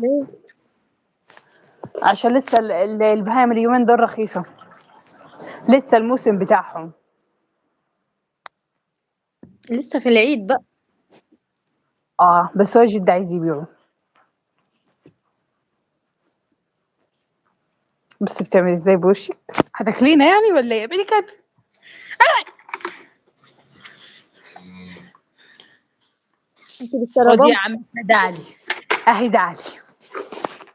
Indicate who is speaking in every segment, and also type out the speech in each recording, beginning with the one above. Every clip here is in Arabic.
Speaker 1: ليه؟
Speaker 2: عشان لسه البهايم اليومين دول رخيصة، لسه الموسم بتاعهم.
Speaker 1: لسه في العيد بقى.
Speaker 2: بس هو جد عايز يبيعه. بس بتعمل ازاي بوشك؟ هتاكلينا يعني ولا ايه؟ ابعدي كده.
Speaker 1: انت
Speaker 2: خدي
Speaker 1: بتشربوها؟
Speaker 2: يا عم دعلي، اهي دعلي.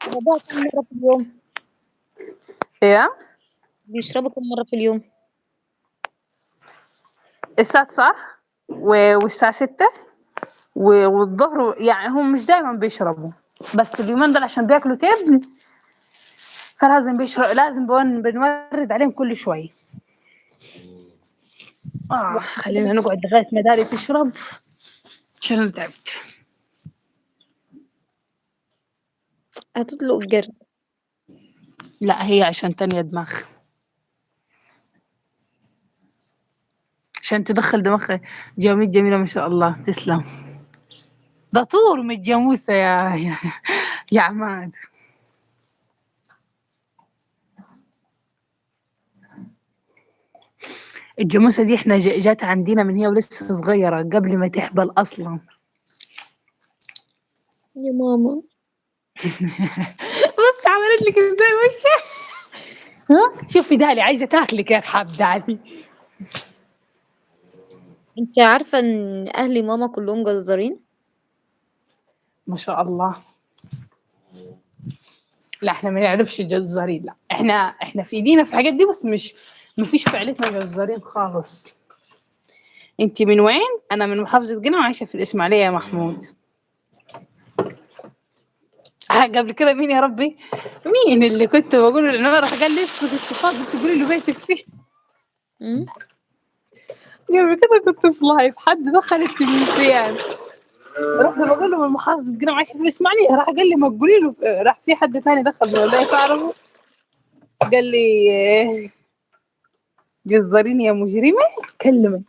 Speaker 1: بتشربوها كم مرة في اليوم؟
Speaker 2: ايه؟
Speaker 1: بيشربوا كم مرة في اليوم؟
Speaker 2: الساعة 9 والساعة 6 والظهر، يعني هم مش دايما بيشربوا، بس اليومين دول عشان بياكلوا تبن، فلازم بيشرب، لازم بنورد عليهم كل شوي. خلينا نقعد لغاية ما داري تشرب عشان انا تعبت.
Speaker 1: هتطلق الجرد.
Speaker 2: لا هي عشان تانية دماغ، عشان تدخل دماغها. جواميد جميلة ما شاء الله، تسلم. ده طور من الجاموسة يا عماد. الجاموسة دي احنا جات عندنا من هي ولسه صغيرة قبل ما تحبل أصلا.
Speaker 1: يا ماما.
Speaker 2: بص عملت لك ازاي وشها. ها شوفي دالي عايزة تاكلك يا رحاب دالي.
Speaker 1: انت عارفة ان اهلي ماما كلهم جزارين؟
Speaker 2: ما شاء الله. لا احنا ما نعرفش جزارين، لا احنا في ايدينا في الحاجات دي، بس مش، ما فيش في عيلتنا جزارين خالص. انت من وين؟ انا من محافظة قنا وعايشة في الاسماعيلية يا محمود. قبل كده مين يا ربي؟ مين اللي كنت بقول له انا راح قال لي اسكت استفاض تقولي له بيتك فيه؟
Speaker 1: امم.
Speaker 2: قبل كده كنت في لايف حد دخل التلفزيون، رحت بقول له من محافظة قنا عايشة في الاسماعيلية، راح قال لي ما تقولي له، راح في حد ثاني دخل من الولاية اعرفه، قال لي جزريني يا مجرمة كلمة.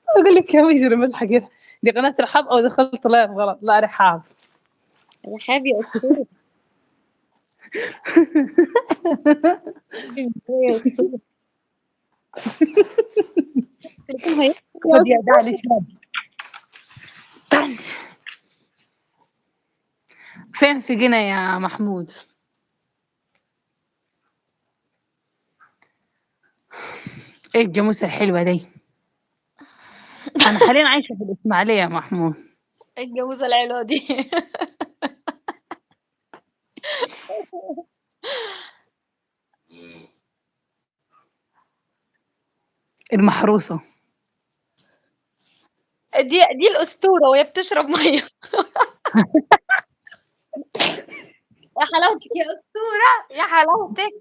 Speaker 2: اقول لك يا مجرم الحقيقة دي قناة رحاب او دخلت لايف غلط، لا رحاب.
Speaker 1: رحاب يا اسطورة. يا اسطورة. التليفون هيقفل يا
Speaker 2: خد يا
Speaker 1: اسطورة.
Speaker 2: دالي شرب. استنى، فين في قنا يا محمود؟ ايه الجاموسة الحلوة دي؟ انا حاليا عايشة في الاسماعيلية يا محمود.
Speaker 1: الجوزة العلوة دي.
Speaker 2: المحروسة.
Speaker 1: دي الأسطورة وهي بتشرب مية. يا حلاوتك يا أسطورة، يا حلاوتك،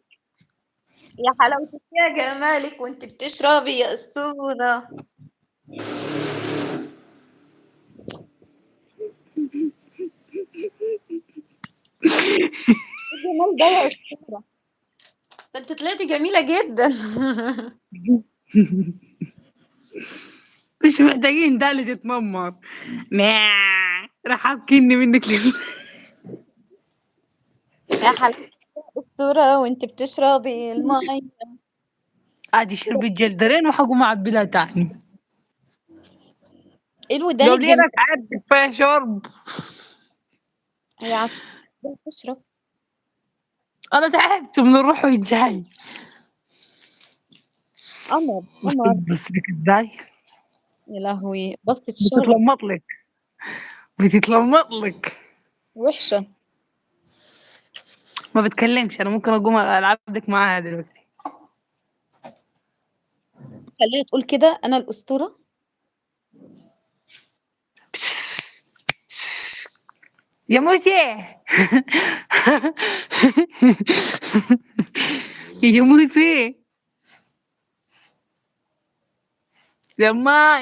Speaker 1: يا حلاوتك يا جمالك وانت بتشربي يا أسطورة. ايه الجمال ده يا أسطورة، ده انت طلعتي جميلة جدا.
Speaker 2: مش محتاجين دالة تتممر. راح ابكيني منك
Speaker 1: يا حلاوتك يا أسطورة وانت بتشربي المية.
Speaker 2: ادي شربت جلدرين وحقوم اعبي لها تاني.
Speaker 1: ايه الودان
Speaker 2: قبل
Speaker 1: الجميلة.
Speaker 2: انا تعبت كفايه شرب.
Speaker 1: هي عطشانة تشرب.
Speaker 2: انا تعبت من الروح والجاي.
Speaker 1: قمر
Speaker 2: بص
Speaker 1: قمر.
Speaker 2: بص لك ازاي
Speaker 1: يا لهوي بص الشر.
Speaker 2: بتتلمط لك، بتتلمط لك.
Speaker 1: وحشة.
Speaker 2: ما بتكلمش، انا ممكن اقوم العب لك معاها دلوقتي.
Speaker 1: خليها تقول كده أنا الأسطورة.
Speaker 2: يا موسى يا موسى يما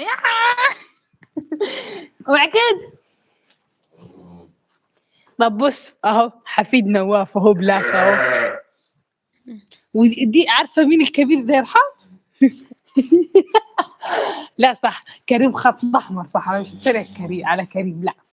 Speaker 2: وعكد. طب بص اهو حفيد نواف اهو بلاك اهو. ودي عارفه مين الكبير ده يرحم؟ لا صح كريم خط احمر، صح انا مش سرق كريم على كريم، لا